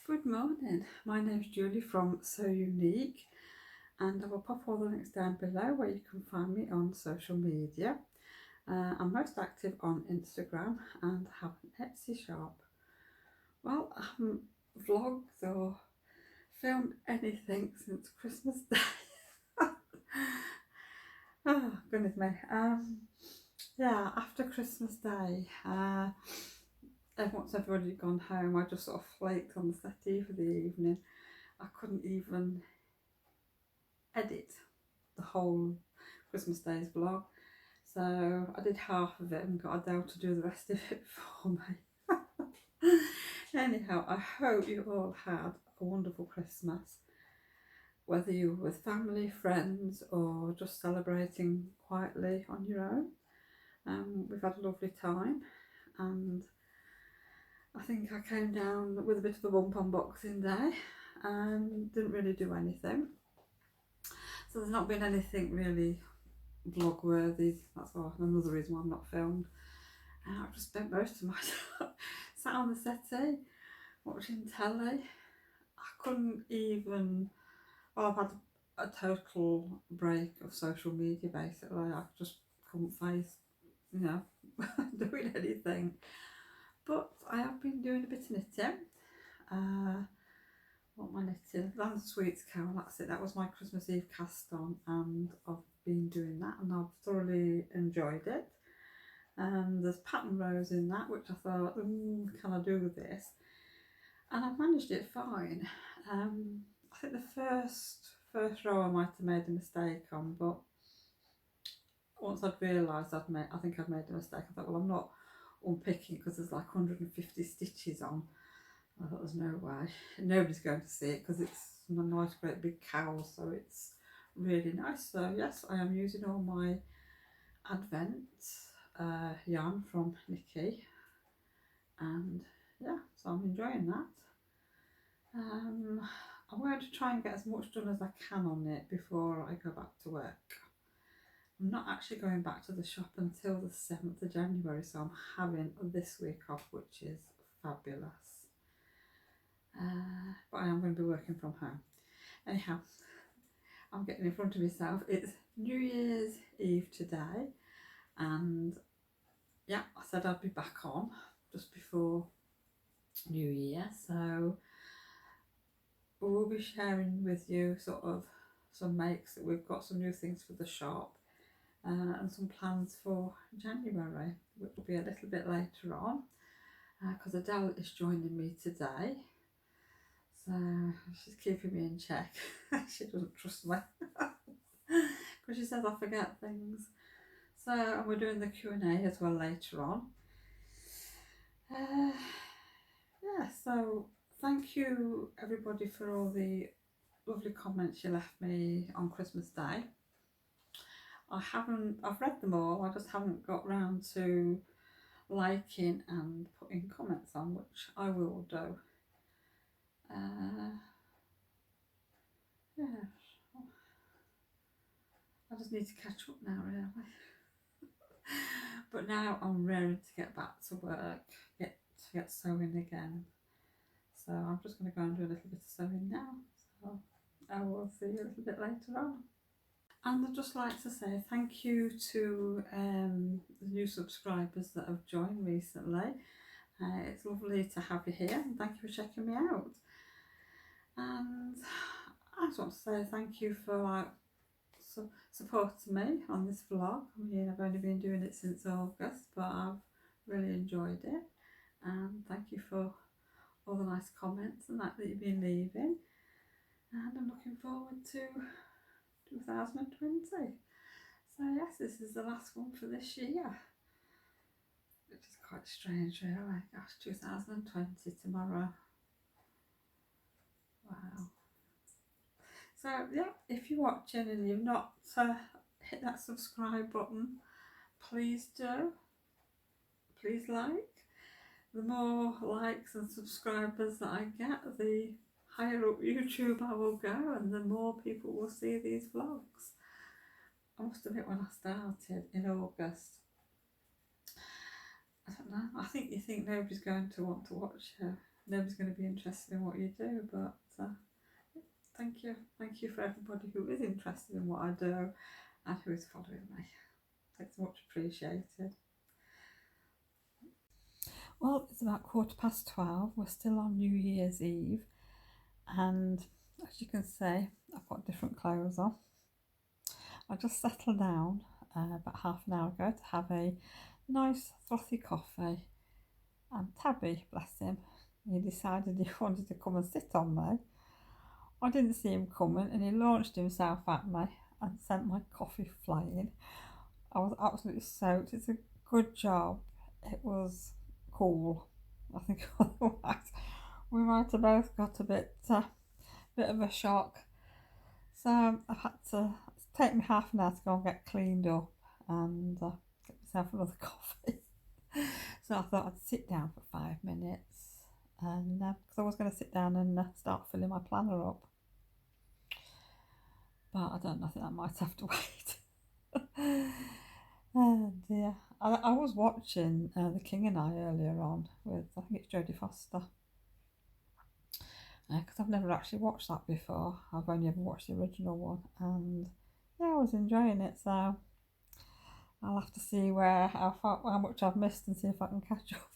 Good morning, my name's Julie from So Unique, and I will pop all the links down below where you can find me on social media. I'm most active on Instagram and have an Etsy shop. Well, I haven't vlogged or filmed anything since Christmas Day. Oh goodness me. Yeah, after Christmas Day, once everybody had gone home, I just sort of flaked on the settee for the evening. I couldn't even edit the whole Christmas Day's vlog, so I did half of it and got Adele to do the rest of it for me. Anyhow, I hope you all had a wonderful Christmas, whether you were with family, friends, or just celebrating quietly on your own. We've had a lovely time, and I think I came down with a bit of a bump on Boxing Day and didn't really do anything. So there's not been anything really vlog worthy. That's another reason why I've not filmed. I've just spent most of my time sat on the settee watching telly. I couldn't even, well, I've had a total break of social media basically. I just couldn't face, doing anything. But I have been doing a bit of knitting. What am I knitting? Land Sweets Cow, that's it. That was my Christmas Eve cast on, and I've been doing that and I've thoroughly enjoyed it. And there's pattern rows in that, which I thought, can I do this? And I've managed it fine. I think the first row I might have made a mistake on, but once I'd realised I think I'd made a mistake, I thought, well, I'm not unpicking because there's like 150 stitches on. I thought there's no way. Nobody's going to see it because it's a nice great big cowl, so it's really nice. So yes, I am using all my Advent yarn from Nikki, and yeah, so I'm enjoying that. I'm going to try and get as much done as I can on it before I go back to work. I'm not actually going back to the shop until the 7th of January, so I'm having this week off, which is fabulous. But I am going to be working from home. Anyhow, I'm getting in front of myself. It's New Year's Eve today, and yeah, I said I'd be back on just before New Year, so we'll be sharing with you sort of some makes that we've got, some new things for the shop, and some plans for January, which will be a little bit later on, because Adele is joining me today. So she's keeping me in check. She doesn't trust me because she says I forget things. So, and we're doing the Q&A as well later on. Yeah, so thank you everybody for all the lovely comments you left me on Christmas Day. I've read them all, I just haven't got round to liking and putting comments on, which I will do. Yeah, I just need to catch up now really. But now I'm ready to get back to work, get sewing again. So I'm just going to go and do a little bit of sewing now. So I will see you a little bit later on. And I'd just like to say thank you to the new subscribers that have joined recently. It's lovely to have you here, and thank you for checking me out. And I just want to say thank you for supporting me on this vlog. I mean, I've only been doing it since August, but I've really enjoyed it. And thank you for all the nice comments and that you've been leaving. And I'm looking forward to 2020. So yes, this is the last one for this year, which is quite strange really. Gosh, 2020 tomorrow. Wow. So yeah, if you're watching and you've not hit that subscribe button, please do. Please like. The more likes and subscribers that I get, the higher up YouTube I will go, and the more people will see these vlogs. I must admit, when I started in August, I don't know, I think you think nobody's going to want to watch nobody's going to be interested in what you do, but thank you for everybody who is interested in what I do and who is following me. It's much appreciated. Well, it's about 12:15. We're still on New Year's Eve, and as you can see, I've got different clothes on. I just settled down about half an hour ago to have a nice frothy coffee, and Tabby, bless him, he decided he wanted to come and sit on me. I didn't see him coming, and he launched himself at me and sent my coffee flying. I was absolutely soaked. It's a good job it was cool. I think otherwise we might have both got a bit of a shock. So I've had to take me half an hour to go and get cleaned up and get myself another coffee. So I thought I'd sit down for 5 minutes, and because I was going to sit down and start filling my planner up, but I don't know, I think I might have to wait. Oh dear. I was watching The King and I earlier on with, I think it's Jodie Foster, because I've never actually watched that before. I've only ever watched the original one, and yeah, I was enjoying it, so I'll have to see how much I've missed and see if I can catch up.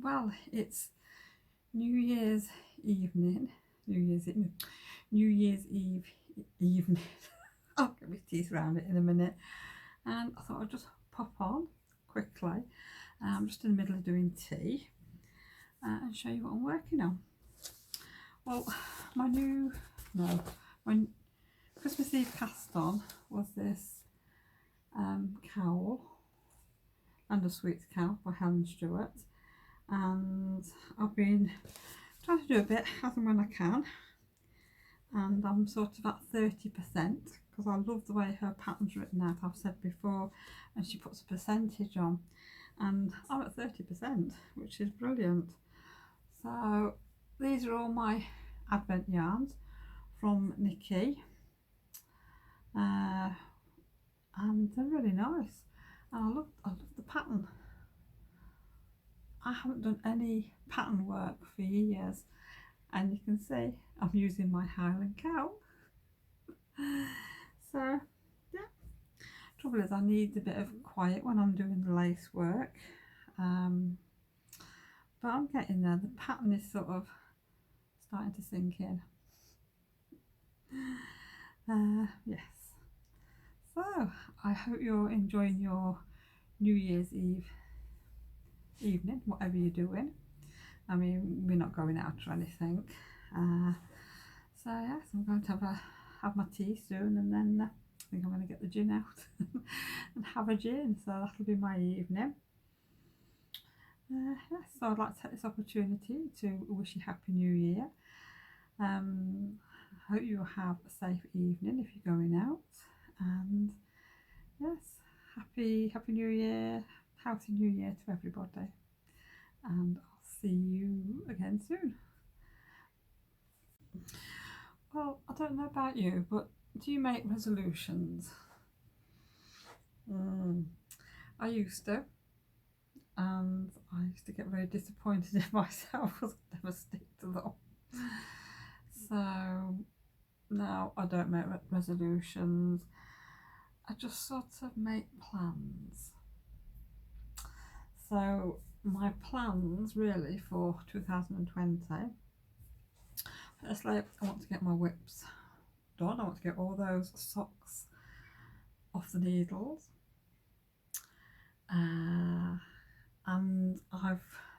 Well, it's New Year's evening, New Year's Eve evening. I'll get my teeth around it in a minute. And I thought I'd just pop on quickly. I'm just in the middle of doing tea and show you what I'm working on. Well, my Christmas Eve cast on was this cowl, Land of Sweets cowl by Helen Stewart, and I've been trying to do a bit as and when I can, and I'm sort of at 30% because I love the way her pattern's written out, I've said before, and she puts a percentage on, and I'm at 30%, which is brilliant. So these are all my Advent yarns from Nikki, and they're really nice, and I love the pattern. I haven't done any pattern work for years, and you can see I'm using my Highland Coo. So yeah, trouble is I need a bit of quiet when I'm doing the lace work, but I'm getting there. The pattern is sort of starting to sink in. Yes, so I hope you're enjoying your New Year's Eve evening, whatever you're doing. I mean, we're not going out or anything, so yes, I'm going to have my tea soon, and then I think I'm going to get the gin out and have a gin, so that'll be my evening. Yes, so I'd like to take this opportunity to wish you Happy New Year. I hope you have a safe evening if you're going out, and yes, Happy New Year, healthy New Year to everybody, and I'll see you again soon. Well, I don't know about you, but do you make resolutions? I used to, and I used to get very disappointed in myself because I never stick to them. So now I don't make resolutions, I just sort of make plans. So my plans really for 2020, firstly I want to get my whips done. I want to get all those socks off the needles, and I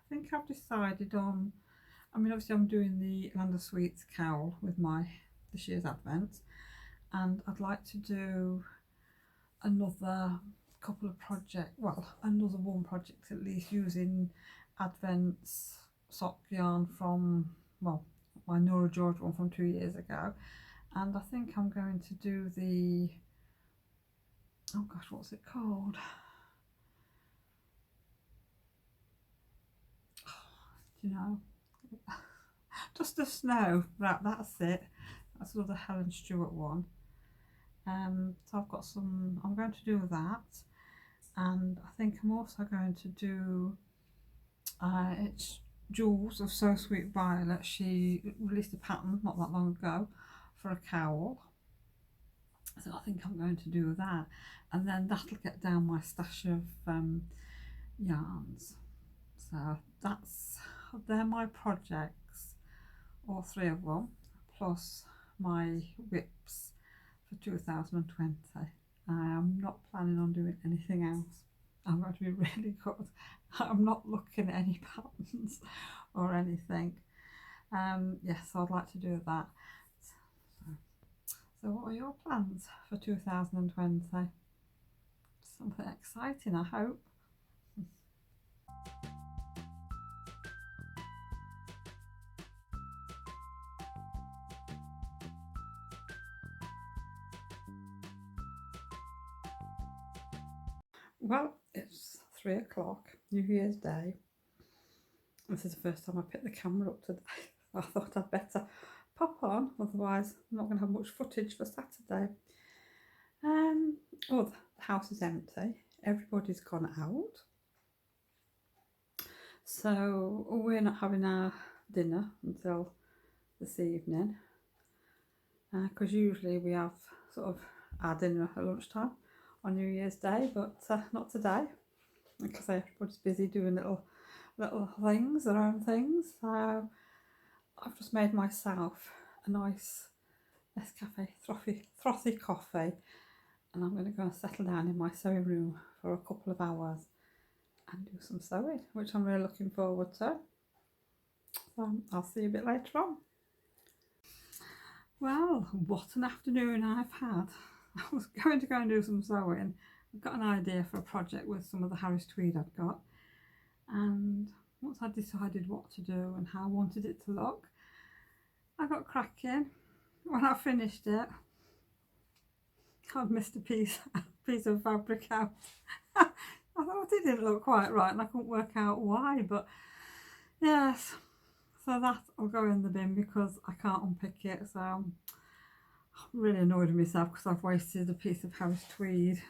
think I've decided on, I mean obviously I'm doing the Land of Sweets cowl with my this year's Advent, and I'd like to do another couple of projects, well another one project at least, using Advent's sock yarn from, well, my Nora George one from 2 years ago, and I think I'm going to do the, oh gosh, what's it called? Do you know? Just the Snow, right, that's it. That's another Helen Stewart one. So I've got some, I'm going to do that, and I think I'm also going to do, it's Jules of So Sweet Violet. She released a pattern not that long ago for a cowl, so I think I'm going to do that, and then that'll get down my stash of yarns. So they're my projects, all three of them, plus my whips for 2020. I am not planning on doing anything else. I'm going to be really good. I'm not looking at any patterns or anything. Yes, I'd like to do that. So what are your plans for 2020? Something exciting, I hope. Well, it's 3 o'clock, New Year's Day. This is the first time I picked the camera up today. I thought I'd better pop on, otherwise I'm not going to have much footage for Saturday. Oh, the house is empty. Everybody's gone out. So we're not having our dinner until this evening, because usually we have sort of our dinner at lunchtime on New Year's Day, but not today, because everybody's busy doing little little things, their own things. So I've just made myself a nice Nescafe frothy coffee, and I'm going to go and settle down in my sewing room for a couple of hours and do some sewing, which I'm really looking forward to. So I'll see you a bit later on. Well, what an afternoon I've had. I was going to go and do some sewing. I've got an idea for a project with some of the Harris tweed I've got, and once I decided what to do and how I wanted it to look, I got cracking. When I finished it, I'd missed a piece of fabric out. I thought it didn't look quite right and I couldn't work out why, but yes, so that will go in the bin because I can't unpick it. So I'm really annoyed with myself because I've wasted a piece of Harris tweed.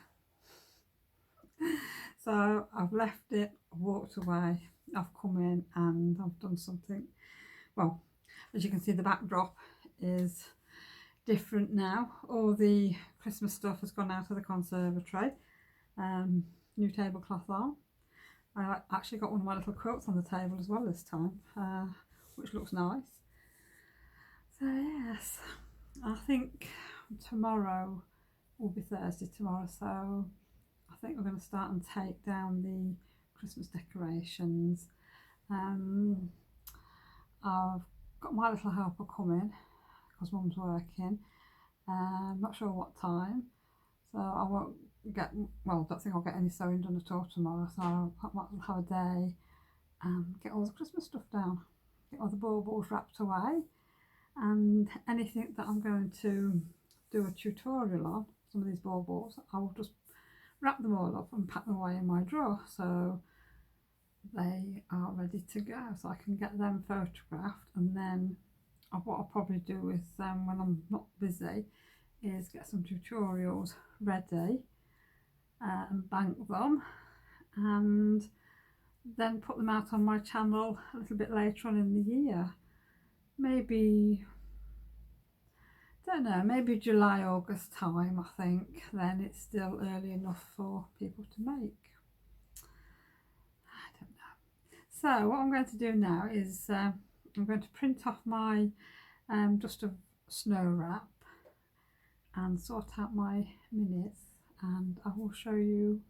So I've left it, walked away, I've come in and I've done something. Well, as you can see, the backdrop is different now. All the Christmas stuff has gone out of the conservatory. New tablecloth on. I actually got one of my little quilts on the table as well this time, which looks nice. So yes, I think tomorrow will be Thursday tomorrow, so I think we're going to start and take down the Christmas decorations. I've got my little helper coming because Mum's working. I'm not sure what time, so I won't get, well, I don't think I'll get any sewing done at all tomorrow, so I might have a day and get all the Christmas stuff down, get all the baubles wrapped away, and anything that I'm going to do a tutorial on, some of these baubles, I will just wrap them all up and pack them away in my drawer so they are ready to go, so I can get them photographed. And then what I'll probably do is when I'm not busy is get some tutorials ready and bank them, and then put them out on my channel a little bit later on in the year. Maybe, don't know, maybe July, August time, I think. Then it's still early enough for people to make. I don't know. So what I'm going to do now is I'm going to print off my just a snow wrap and sort out my minis, and I will show you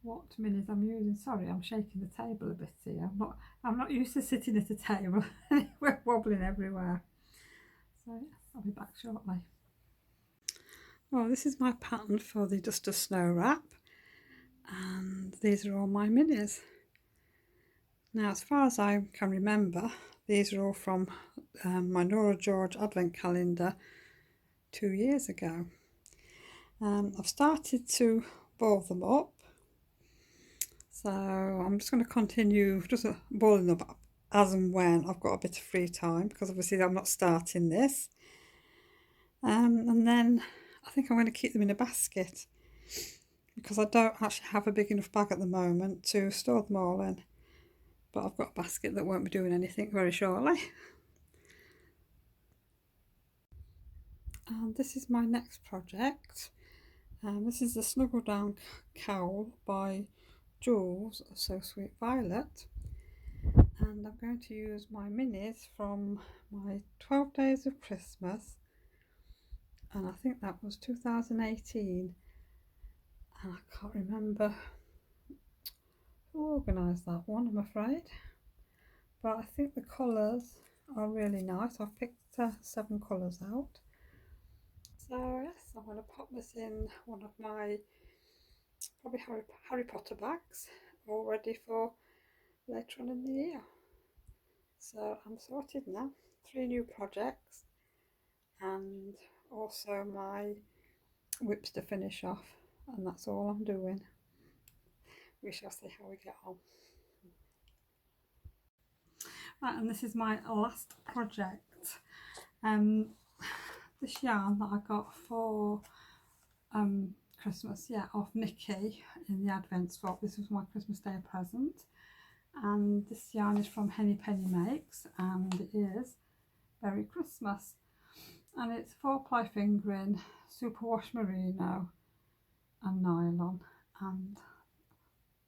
what minis I'm using. Sorry, I'm shaking the table a bit here. I'm not used to sitting at a table. We're wobbling everywhere. So yes, I'll be back shortly. Well, this is my pattern for the Just a Snow Wrap, and these are all my minis. Now, as far as I can remember, these are all from my Nora George Advent calendar 2 years ago. I've started to ball them up, so I'm just going to continue just balling them up as and when I've got a bit of free time, because obviously I'm not starting this. And then I think I'm going to keep them in a basket because I don't actually have a big enough bag at the moment to store them all in, but I've got a basket that won't be doing anything very shortly. And this is my next project. This is the Snuggle Down Cowl by Jules So Sweet Violet, and I'm going to use my minis from my 12 Days of Christmas, and I think that was 2018, and I can't remember who organised that one, I'm afraid, but I think the colours are really nice. I've picked 7 colours out. So yes, I'm going to pop this in one of my probably Harry Potter bags, all ready for later on in the year. So I'm sorted now. 3 new projects and also my whips to finish off, and that's all I'm doing. We shall see how we get on. Right, and this is my last project. This yarn that I got for Christmas, off Nikki in the Advent swap. This was my Christmas Day present, and this yarn is from Henny Penny Makes, and it is Very Christmas, and it's 4-ply fingering, superwash merino and nylon, and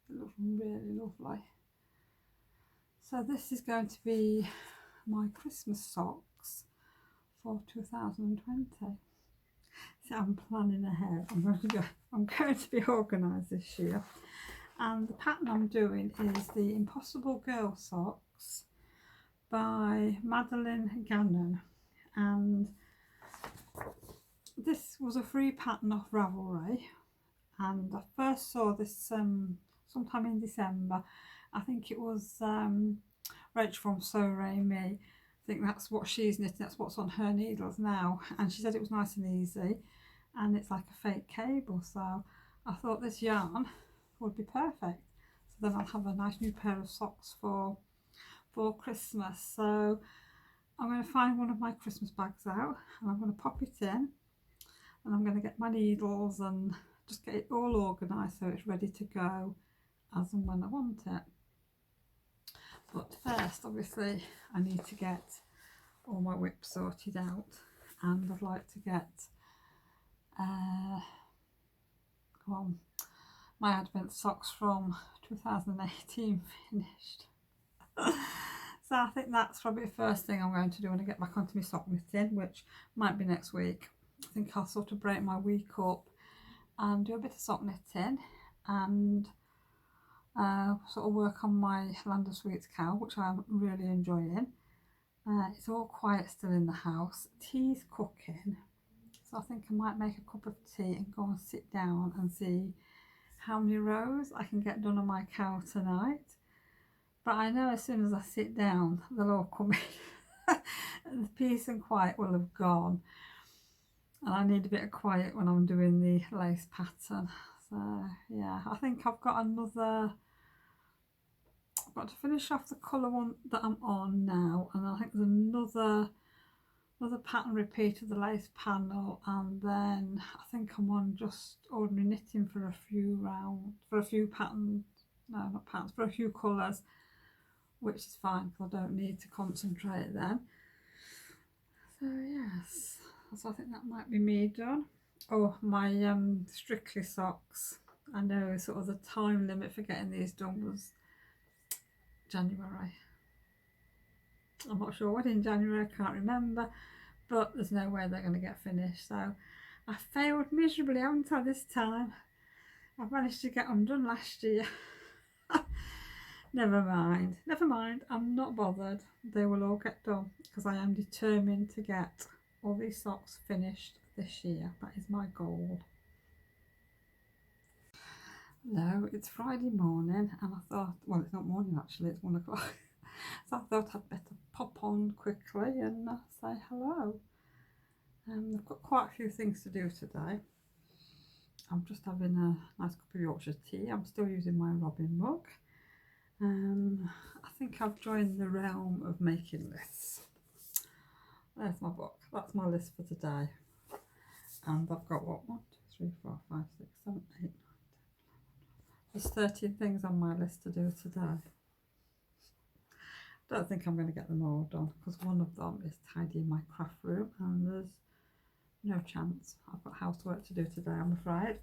it looks really lovely. So this is going to be my Christmas socks for 2020. So I'm planning ahead. I'm going to be organised this year. And the pattern I'm doing is the Impossible Girl Socks by Madeline Gannon. And this was a free pattern off Ravelry. And I first saw this sometime in December. I think it was Rach from Sew Ray Me. I think that's what she's knitting, that's what's on her needles now. And she said it was nice and easy, and it's like a fake cable, so I thought this yarn would be perfect. So then I'll have a nice new pair of socks for Christmas. So I'm going to find one of my Christmas bags out, and I'm going to pop it in, and I'm going to get my needles and just get it all organised so it's ready to go as and when I want it. But first, obviously, I need to get all my whips sorted out, and I'd like to get my Advent socks from 2018 finished. So I think that's probably the first thing I'm going to do when I get back onto my sock knitting, which might be next week. I think I'll sort of break my week up and do a bit of sock knitting and sort of work on my Land of Sweets cow, which I'm really enjoying. It's all quiet still in the house. Tea's cooking, so I think I might make a cup of tea and go and sit down and see how many rows I can get done on my cow tonight. But I know as soon as I sit down, they'll all come in. The peace and quiet will have gone, and I need a bit of quiet when I'm doing the lace pattern. So yeah, I think I've got to finish off the colour one that I'm on now, and I think there's another pattern repeat of the lace panel, and then I think I'm on just ordinary knitting for a few patterns, no not patterns, for a few colours, which is fine because I don't need to concentrate then. So yes, so I think that might be me done. Oh, my Strictly socks, I know sort of the time limit for getting these done was January. I'm not sure when in January, I can't remember, but there's no way they're going to get finished. So I failed miserably, haven't I, this time? I've managed to get them done last year. Never mind, I'm not bothered. They will all get done because I am determined to get all these socks finished this year. That is my goal. No, it's Friday morning, and I thought, well, it's not morning actually, it's 1 o'clock. So I thought I'd better pop on quickly and say hello. I've got quite a few things to do today. I'm just having a nice cup of Yorkshire tea. I'm still using my Robin mug. I think I've joined the realm of making lists. There's my book. That's my list for today. And I've got what? 1, 2, 3, 4, 5, 6, 7, 8, 9, 10. There's 13 things on my list to do today. Don't think I'm going to get them all done because one of them is tidying my craft room, and there's no chance. I've got housework to do today, I'm afraid,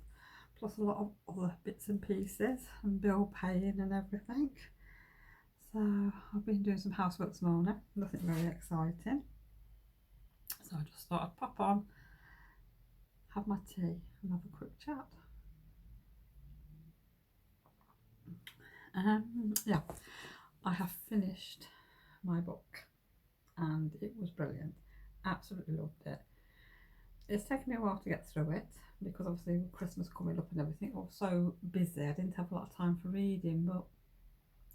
plus a lot of other bits and pieces and bill paying and everything. So I've been doing some housework this morning, nothing very exciting. So I just thought I'd pop on, have my tea and have a quick chat. Yeah, I have finished my book and it was brilliant. Absolutely loved it. It's taken me a while to get through it because obviously with Christmas coming up and everything, I was so busy I didn't have a lot of time for reading, but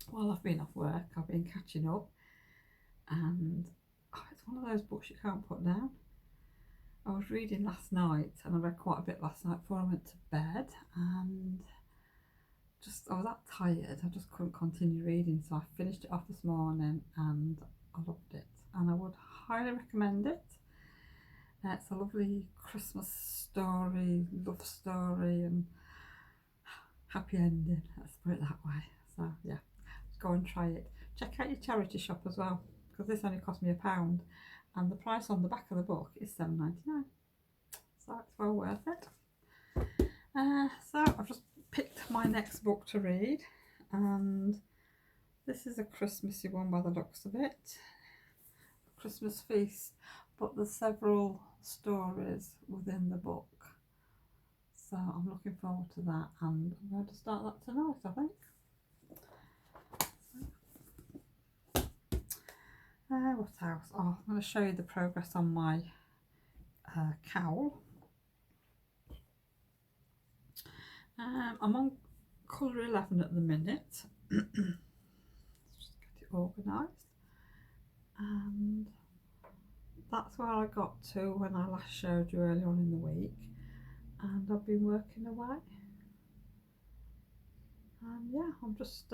while I've been off work I've been catching up, and it's one of those books you can't put down. I was reading last night and I read quite a bit last night before I went to bed, and I was that tired I just couldn't continue reading, so I finished it off this morning and I loved it, and I would highly recommend it. It's a lovely Christmas story, love story, and happy ending, let's put it that way. So yeah, go and try it. Check out your charity shop as well, because this only cost me £1 and the price on the back of the book is £7.99, so it's well worth it. So I've just picked my next book to read, and This is a Christmassy one by the looks of it. Christmas feast, but there's several stories within the book. So I'm looking forward to that, and I'm going to start that tonight, I think. What else? Oh, I'm going to show you the progress on my cowl. I'm on colour 11 at the minute. Let's just get it organised. And that's where I got to when I last showed you early on in the week. And I've been working away. And yeah, I'm just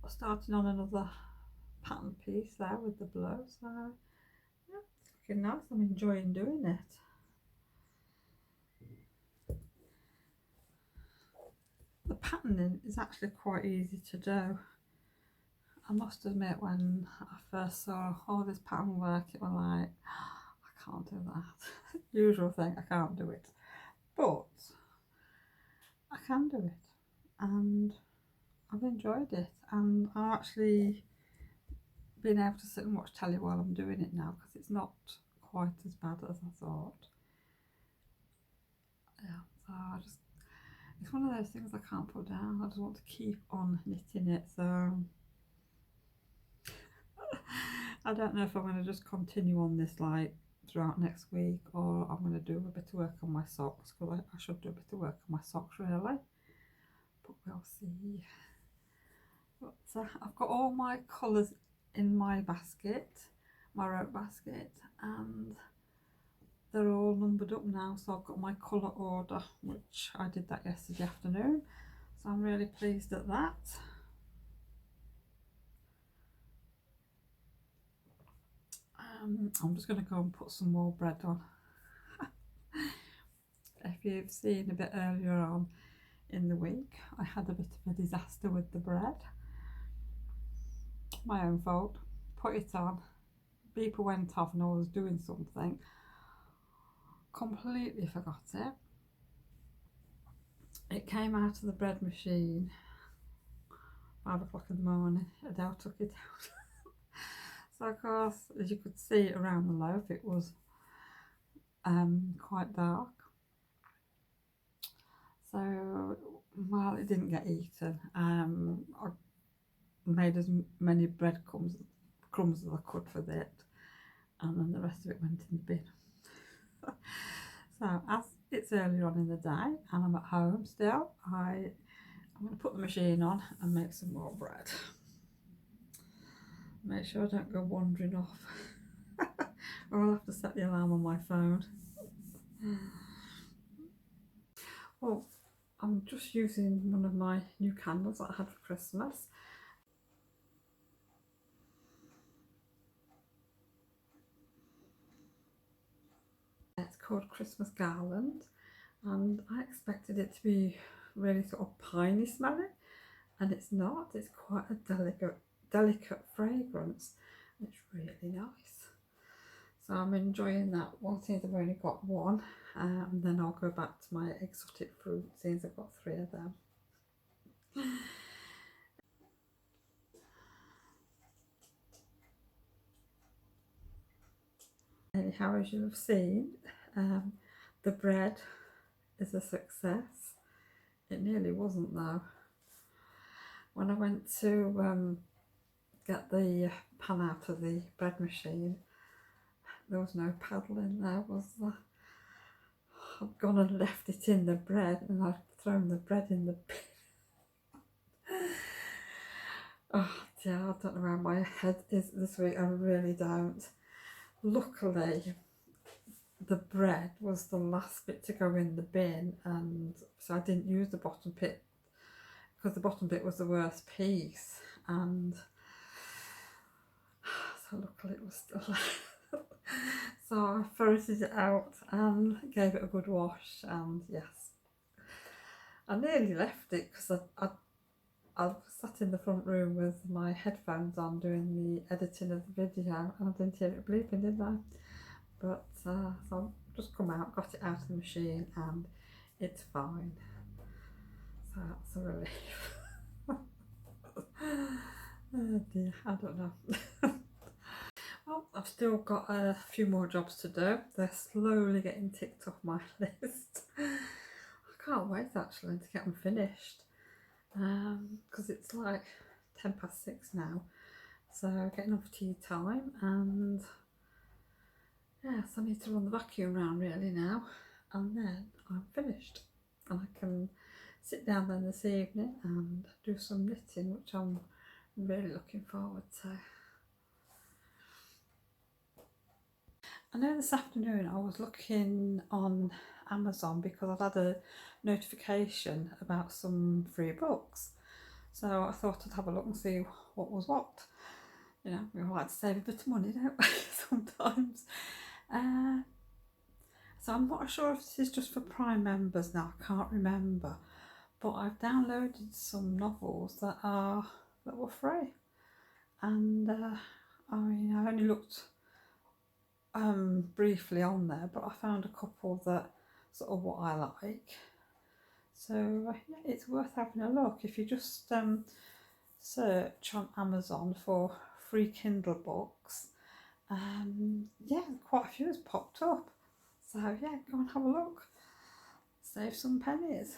starting on another pattern piece there with the blue. So yeah, it's looking nice. I'm enjoying doing it. The patterning is actually quite easy to do. I must admit, when I first saw all this pattern work, it was like, I can't do that. Usual thing, I can't do it. But I can do it, and I've enjoyed it, and I've actually been able to sit and watch telly while I'm doing it now, because it's not quite as bad as I thought. Yeah, so it's one of those things I can't put down. I just want to keep on knitting it, so I don't know if I'm going to just continue on this like throughout next week, or I'm going to do a bit of work on my socks, because I should do a bit of work on my socks really, but we'll see. But I've got all my colours in my basket, my rope basket, and they're all numbered up now, so I've got my colour order, which I did that yesterday afternoon, so I'm really pleased at that. I'm just going to go and put some more bread on. If you've seen a bit earlier on in the week, I had a bit of a disaster with the bread. My own fault. Put it on, beeper went off and I was doing something, completely forgot it. It came out of the bread machine 5 o'clock in the morning. Adele took it out. So of course, as you could see around the loaf, it was quite dark. So, well, it didn't get eaten. I made as many breadcrumbs as I could for it, and then the rest of it went in the bin. So as it's earlier on in the day and I'm at home still, I'm going to put the machine on and make some more bread. Make sure I don't go wandering off, or I'll have to set the alarm on my phone. Well, I'm just using one of my new candles that I had for Christmas. It's called Christmas Garland, and I expected it to be really sort of piney smelling, and it's not. It's quite a delicate fragrance. It's really nice. So I'm enjoying that one, since I've only got one, and then I'll go back to my exotic fruit since I've got 3 of them. Anyhow, as you have seen, the bread is a success. It nearly wasn't though. When I went to get the pan out of the bread machine, there was no paddle in there, was there? I'd gone and left it in the bread, and I'd thrown the bread in the bin. Oh dear, I don't know where my head is this week, I really don't. Luckily, the bread was the last bit to go in the bin, and so I didn't use the bottom bit, because the bottom bit was the worst piece, and so luckily it was still there. So I ferreted it out and gave it a good wash, and yes, I nearly left it because I sat in the front room with my headphones on doing the editing of the video, and I didn't hear it bleeping, did I? But so I've just come out, got it out of the machine, and it's fine. So that's a relief. Oh dear, I don't know. Well, I've still got a few more jobs to do. They're slowly getting ticked off my list. I can't wait actually to get them finished, because it's like 6:10 now, so getting off tea time, and yes, I need to run the vacuum round really now, and then I'm finished and I can sit down then this evening and do some knitting, which I'm really looking forward to. I know this afternoon I was looking on Amazon because I've had a notification about some free books, so I thought I'd have a look and see what was what. You know, we like to save a bit of money, don't we, sometimes. So I'm not sure if this is just for Prime members now, I can't remember, but I've downloaded some novels that were free, and I mean, I only looked briefly on there, but I found a couple that sort of what I like. So yeah, it's worth having a look. If you just search on Amazon for free Kindle books, yeah, quite a few has popped up. So yeah, go and have a look. Save some pennies.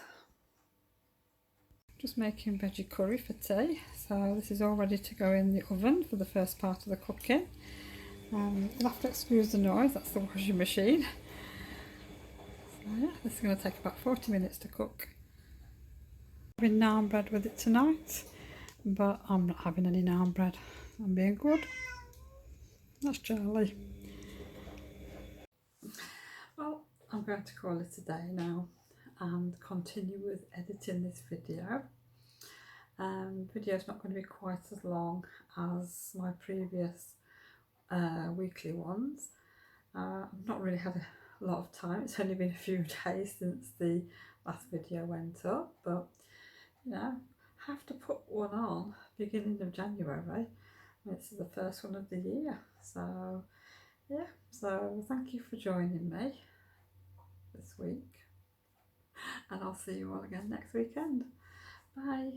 Just making veggie curry for tea. So this is all ready to go in the oven for the first part of the cooking. You'll have to excuse the noise, that's the washing machine. So yeah, this is going to take about 40 minutes to cook. I'm having naan bread with it tonight, but I'm not having any naan bread. I'm being good. That's Charlie. Well, I'm going to call it a day now and continue with editing this video. Video's not going to be quite as long as my previous weekly ones. I've not really had a lot of time. It's only been a few days since the last video went up, but you know, I have to put one on beginning of January. This is the first one of the year, so yeah, so thank you for joining me this week, and I'll see you all again next weekend. Bye.